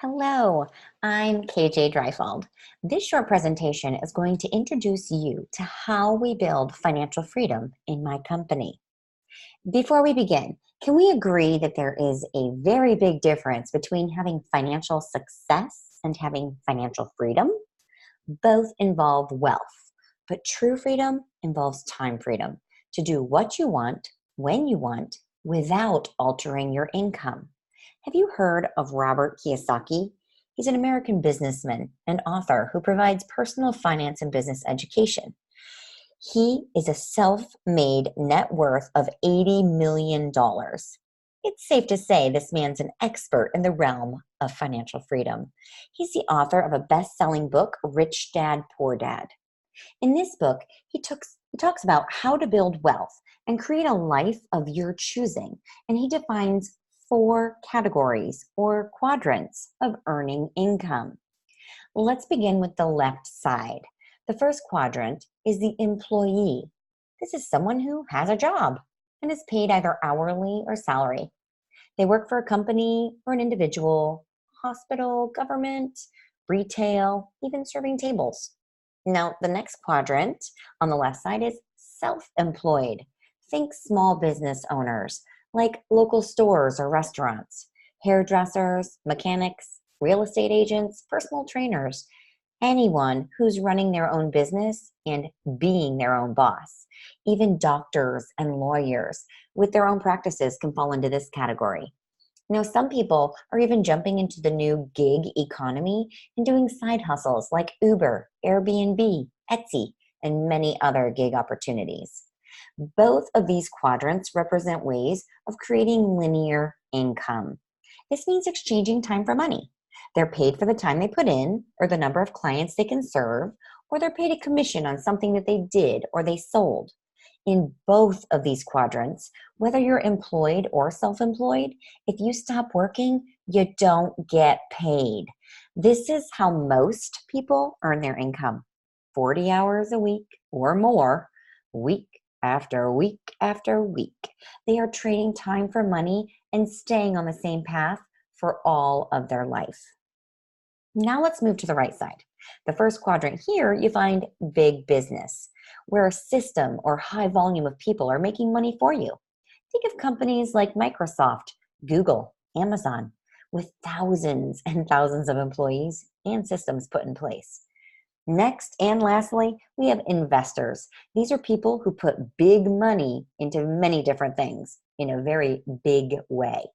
Hello, I'm KJ Dreifold. This short presentation is going to introduce you to how we build financial freedom in my company. Before we begin, can we agree that there is a very big difference between having financial success and having financial freedom? Both involve wealth, but true freedom involves time freedom to do what you want, when you want, without altering your income. Have you heard of Robert Kiyosaki? He's an American businessman and author who provides personal finance and business education. He is a self-made net worth of $80 million. It's safe to say this man's an expert in the realm of financial freedom. He's the author of a best-selling book, Rich Dad, Poor Dad. In this book, he talks about how to build wealth and create a life of your choosing, and he defines four categories or quadrants of earning income. Let's begin with the left side. The first quadrant is the employee. This is someone who has a job and is paid either hourly or salary. They work for a company or an individual, hospital, government, retail, even serving tables. Now, the next quadrant on the left side is self-employed. Think small business owners like local stores or restaurants, hairdressers, mechanics, real estate agents, personal trainers, anyone who's running their own business and being their own boss. Even doctors and lawyers with their own practices can fall into this category. Now, some people are even jumping into the new gig economy and doing side hustles like Uber, Airbnb, Etsy, and many other gig opportunities. Both of these quadrants represent ways of creating linear income. This means exchanging time for money. They're paid for the time they put in, or the number of clients they can serve, or they're paid a commission on something that they did or they sold. In both of these quadrants, whether you're employed or self-employed, if you stop working, you don't get paid. This is how most people earn their income: 40 hours a week or more, week after week after week. They are trading time for money and staying on the same path for all of their life. Now let's move to the right side. The first quadrant here, you find big business, where a system or high volume of people are making money for you. Think of companies like Microsoft, Google, Amazon, with thousands and thousands of employees and systems put in place. Next and lastly, we have investors. These are people who put big money into many different things in a very big way,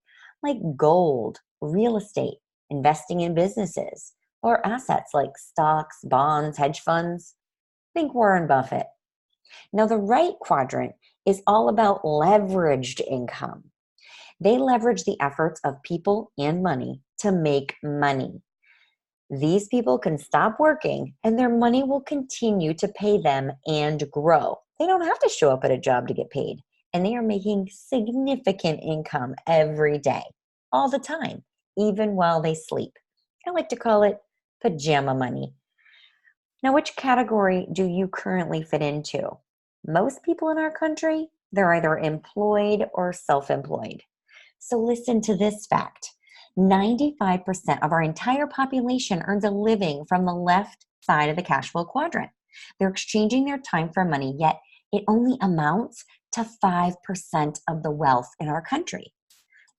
like gold, real estate, investing in businesses, or assets like stocks, bonds, hedge funds. Think Warren Buffett. Now, the right quadrant is all about leveraged income. They leverage the efforts of people and money to make money. These people can stop working and their money will continue to pay them and grow. They don't have to show up at a job to get paid, and they are making significant income every day, all the time, even while they sleep. I like to call it pajama money. Now, which category do you currently fit into? Most people in our country, they're either employed or self-employed. So listen to this fact. 95% of our entire population earns a living from the left side of the cash flow quadrant. They're exchanging their time for money, yet it only amounts to 5% of the wealth in our country.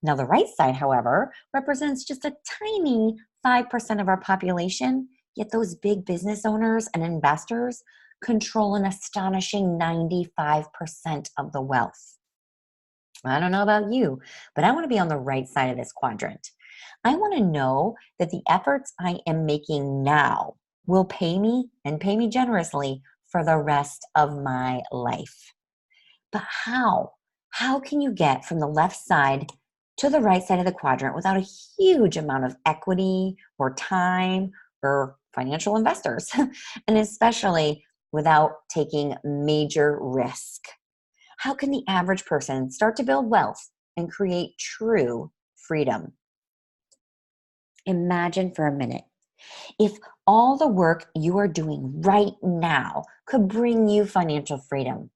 Now, the right side, however, represents just a tiny 5% of our population, yet those big business owners and investors control an astonishing 95% of the wealth. I don't know about you, but I want to be on the right side of this quadrant. I want to know that the efforts I am making now will pay me and pay me generously for the rest of my life. But how? How can you get from the left side to the right side of the quadrant without a huge amount of equity or time or financial investors, and especially without taking major risk? How can the average person start to build wealth and create true freedom? Imagine for a minute if all the work you are doing right now could bring you financial freedom.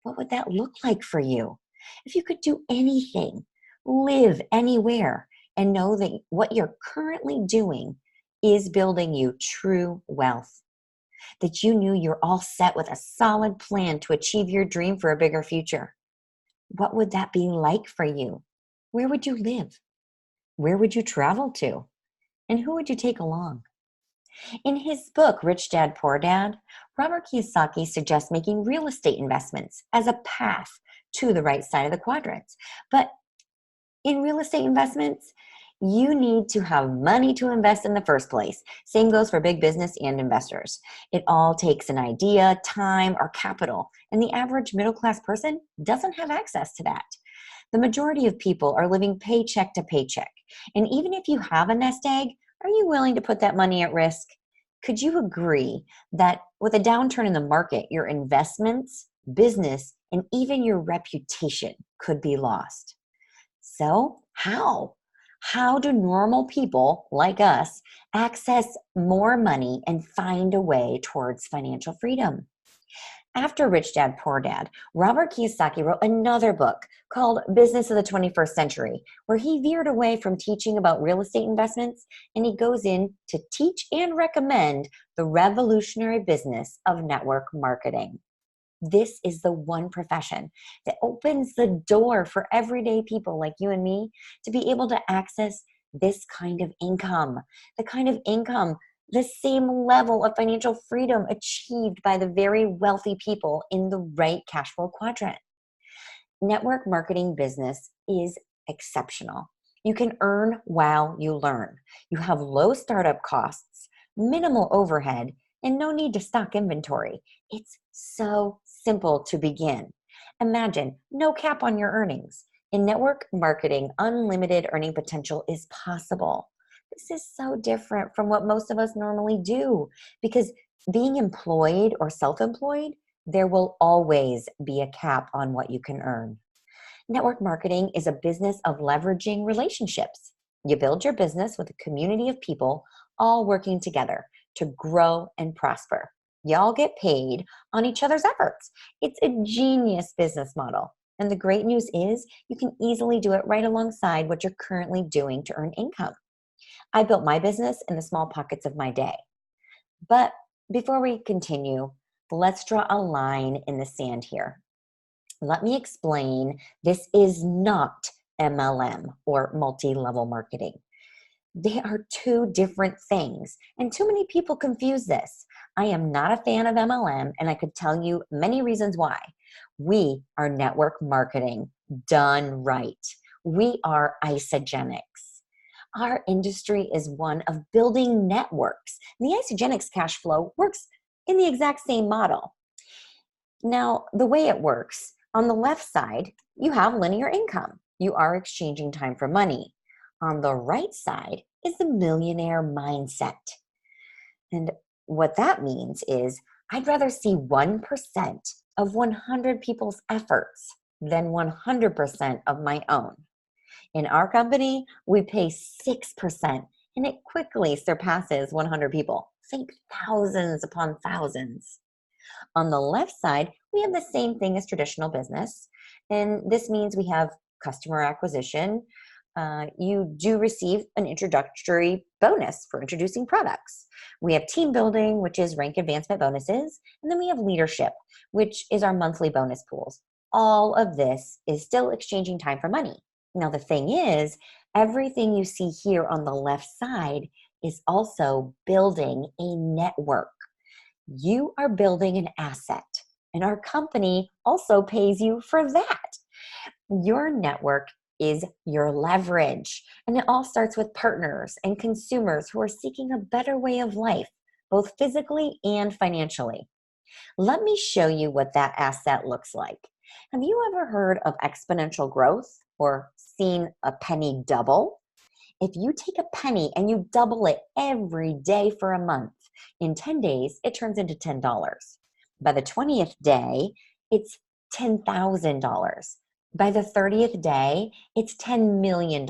What would that look like for you? If you could do anything, live anywhere, and know that what you're currently doing is building you true wealth. That you knew you're all set with a solid plan to achieve your dream for a bigger future. What would that be like for you? Where would you live? Where would you travel to? And who would you take along? In his book, Rich Dad, Poor Dad, Robert Kiyosaki suggests making real estate investments as a path to the right side of the quadrants. But in real estate investments, you need to have money to invest in the first place. Same goes for big business and investors. It all takes an idea, time, or capital, and the average middle-class person doesn't have access to that. The majority of people are living paycheck to paycheck. And even if you have a nest egg, are you willing to put that money at risk? Could you agree that with a downturn in the market, your investments, business, and even your reputation could be lost? So, how? How do normal people like us access more money and find a way towards financial freedom? After Rich Dad, Poor Dad, Robert Kiyosaki wrote another book called Business of the 21st Century, where he veered away from teaching about real estate investments and he goes in to teach and recommend the revolutionary business of network marketing. This is the one profession that opens the door for everyday people like you and me to be able to access this kind of income, the kind of income, the same level of financial freedom achieved by the very wealthy people in the right cash flow quadrant. Network marketing business is exceptional. You can earn while you learn. You have low startup costs, minimal overhead, and no need to stock inventory. It's so simple to begin. Imagine no cap on your earnings. In network marketing, unlimited earning potential is possible. This is so different from what most of us normally do because being employed or self-employed, there will always be a cap on what you can earn. Network marketing is a business of leveraging relationships. You build your business with a community of people all working together to grow and prosper. You all get paid on each other's efforts. It's a genius business model. And the great news is you can easily do it right alongside what you're currently doing to earn income. I built my business in the small pockets of my day. But before we continue, let's draw a line in the sand here. Let me explain, this is not MLM or multi-level marketing. They are two different things, and too many people confuse this. I am not a fan of MLM, and I could tell you many reasons why. We are network marketing done right. We are Isagenix. Our industry is one of building networks. The Isagenix cash flow works in the exact same model. Now, the way it works, on the left side, you have linear income. You are exchanging time for money. On the right side is the millionaire mindset. And what that means is I'd rather see 1% of 100 people's efforts than 100% of my own. In our company, we pay 6%, and it quickly surpasses 100 people. Think thousands upon thousands. On the left side, we have the same thing as traditional business, and this means we have customer acquisition. You do receive an introductory bonus for introducing products. We have team building, which is rank advancement bonuses, and then we have leadership, which is our monthly bonus pools. All of this is still exchanging time for money. Now, the thing is, everything you see here on the left side is also building a network. You are building an asset, and our company also pays you for that. Your network is your leverage, and it all starts with partners and consumers who are seeking a better way of life, both physically and financially. Let me show you what that asset looks like. Have you ever heard of exponential growth or seen a penny double? If you take a penny and you double it every day for a month, in 10 days, it turns into $10. By the 20th day, it's $10,000. By the 30th day, it's $10 million.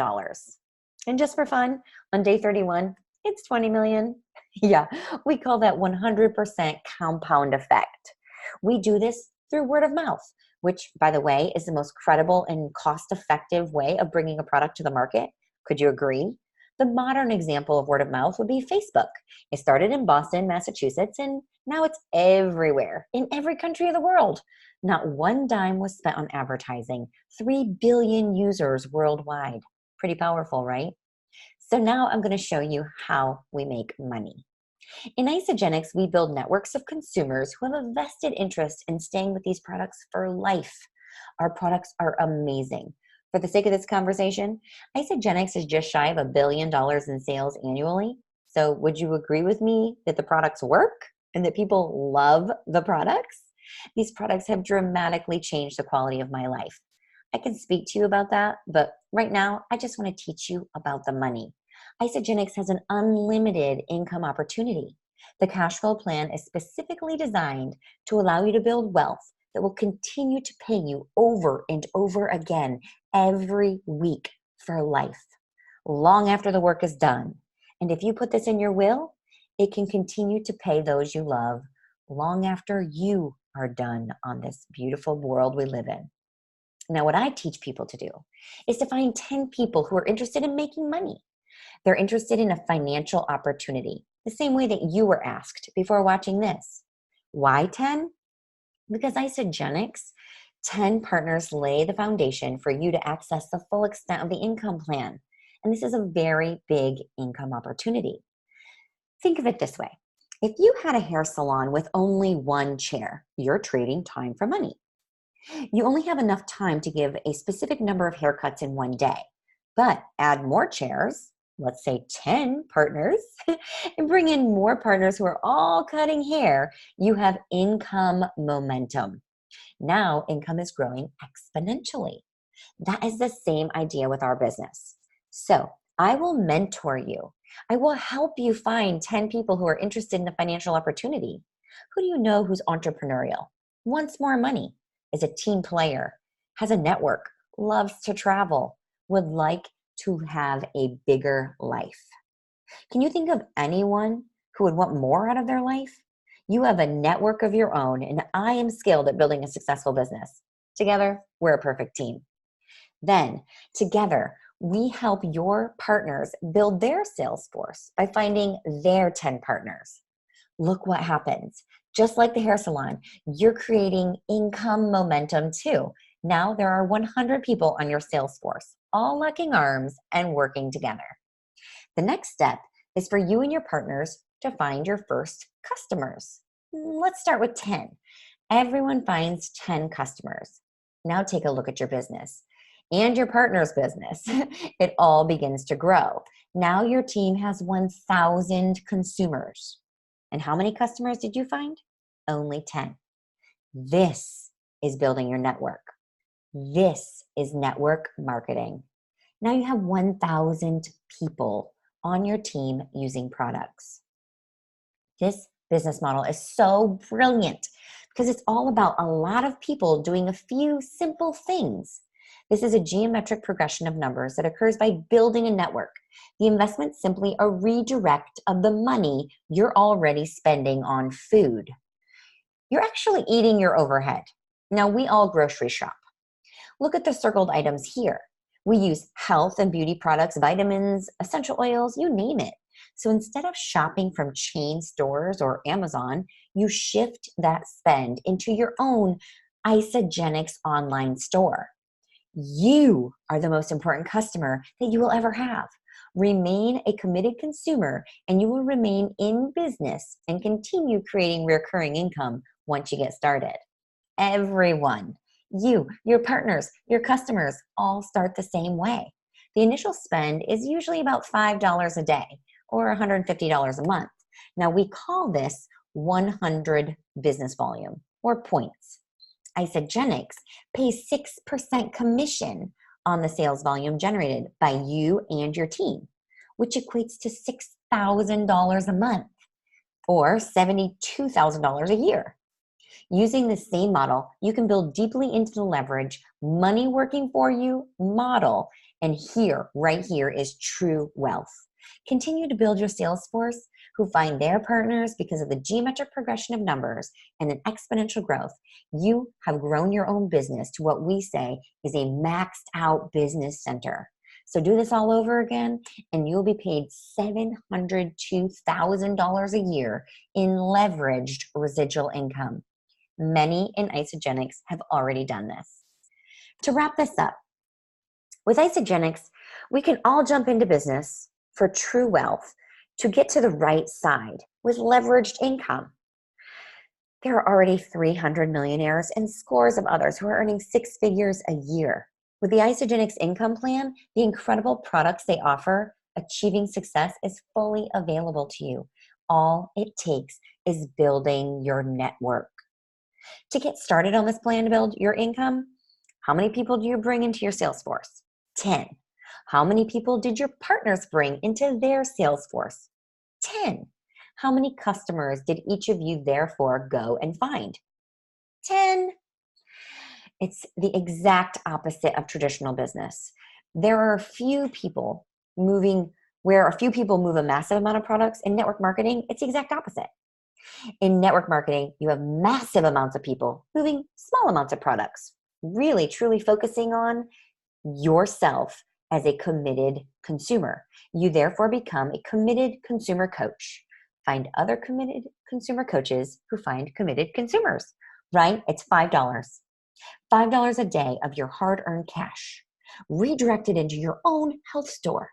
And just for fun, on day 31, it's 20 million. Yeah, we call that 100% compound effect. We do this through word of mouth, which, by the way, is the most credible and cost-effective way of bringing a product to the market. Could you agree? The modern example of word of mouth would be Facebook. It started in Boston, Massachusetts, and now it's everywhere, in every country of the world. Not one dime was spent on advertising. 3 billion users worldwide. Pretty powerful, right? So now I'm going to show you how we make money. In Isagenix, we build networks of consumers who have a vested interest in staying with these products for life. Our products are amazing. For the sake of this conversation, Isagenix is just shy of $1 billion in sales annually. So would you agree with me that the products work and that people love the products? These products have dramatically changed the quality of my life. I can speak to you about that, but right now, I just want to teach you about the money. Isagenix has an unlimited income opportunity. The cash flow plan is specifically designed to allow you to build wealth that will continue to pay you over and over again every week for life, long after the work is done. And if you put this in your will, it can continue to pay those you love long after you are done on this beautiful world we live in. Now, what I teach people to do is to find 10 people who are interested in making money. They're interested in a financial opportunity, the same way that you were asked before watching this. Why 10? Because Isagenix, 10 partners lay the foundation for you to access the full extent of the income plan. And this is a very big income opportunity. Think of it this way. If you had a hair salon with only one chair, you're trading time for money. You only have enough time to give a specific number of haircuts in one day, but add more chairs, let's say 10 partners, and bring in more partners who are all cutting hair, you have income momentum. Now income is growing exponentially. That is the same idea with our business. So I will mentor you. I will help you find 10 people who are interested in the financial opportunity. Who do you know who's entrepreneurial, wants more money, is a team player, has a network, loves to travel, would like to have a bigger life? Can you think of anyone who would want more out of their life? You have a network of your own, and I am skilled at building a successful business. Together, we're a perfect team. Then, together, we help your partners build their sales force by finding their 10 partners. Look what happens. Just like the hair salon, you're creating income momentum too. Now there are 100 people on your sales force, all locking arms and working together. The next step is for you and your partners to find your first customers. Let's start with 10. Everyone finds 10 customers. Now take a look at your business and your partner's business. It all begins to grow. Now your team has 1,000 consumers. And how many customers did you find? Only 10. This is building your network. This is network marketing. Now you have 1,000 people on your team using products. This business model is so brilliant because it's all about a lot of people doing a few simple things. This is a geometric progression of numbers that occurs by building a network. The investment is simply a redirect of the money you're already spending on food. You're actually eating your overhead. Now, we all grocery shop. Look at the circled items here. We use health and beauty products, vitamins, essential oils, you name it. So instead of shopping from chain stores or Amazon, you shift that spend into your own Isagenix online store. You are the most important customer that you will ever have. Remain a committed consumer and you will remain in business and continue creating recurring income once you get started. Everyone, you, your partners, your customers all start the same way. The initial spend is usually about $5 a day or $150 a month. Now we call this 100 business volume or points. Isagenix pays 6% commission on the sales volume generated by you and your team, which equates to $6,000 a month or $72,000 a year. Using the same model, you can build deeply into the leverage, money working for you model, and here, right here, is true wealth. Continue to build your sales force who find their partners because of the geometric progression of numbers and an exponential growth. You have grown your own business to what we say is a maxed out business center. So do this all over again, and you'll be paid $702,000 a year in leveraged residual income. Many in Isagenix have already done this. To wrap this up, with Isagenix, we can all jump into business for true wealth to get to the right side with leveraged income. There are already 300 millionaires and scores of others who are earning six figures a year. With the Isagenix income plan, the incredible products they offer, achieving success is fully available to you. All it takes is building your network. To get started on this plan to build your income, how many people do you bring into your sales force? 10. How many people did your partners bring into their sales force? 10. How many customers did each of you therefore go and find? 10. It's the exact opposite of traditional business. There are a few people move a massive amount of products. In network marketing, it's the exact opposite. In network marketing, you have massive amounts of people moving small amounts of products, really truly focusing on yourself as a committed consumer. You therefore become a committed consumer coach. Find other committed consumer coaches who find committed consumers, right? It's $5. $5 a day of your hard-earned cash, redirected into your own health store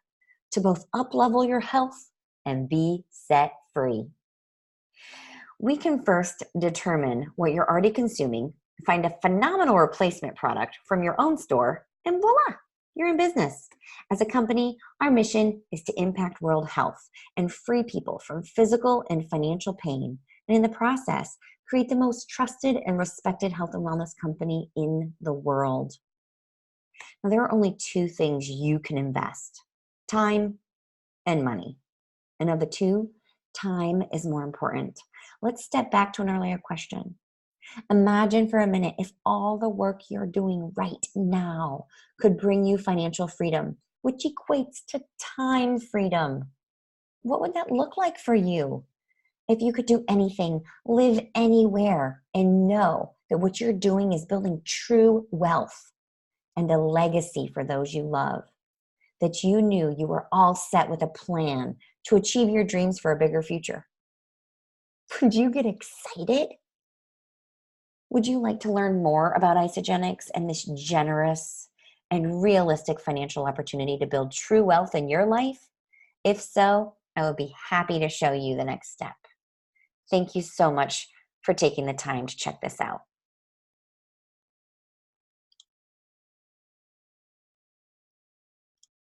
to both up-level your health and be set free. We can first determine what you're already consuming, find a phenomenal replacement product from your own store, and voila, you're in business. As a company, our mission is to impact world health and free people from physical and financial pain, and in the process, create the most trusted and respected health and wellness company in the world. Now, there are only two things you can invest: time and money. And of the two, time is more important. Let's step back to an earlier question. Imagine for a minute if all the work you're doing right now could bring you financial freedom, which equates to time freedom. What would that look like for you? If you could do anything, live anywhere, and know that what you're doing is building true wealth and a legacy for those you love, that you knew you were all set with a plan to achieve your dreams for a bigger future. Would you get excited? Would you like to learn more about Isagenix and this generous and realistic financial opportunity to build true wealth in your life? If so, I would be happy to show you the next step. Thank you so much for taking the time to check this out.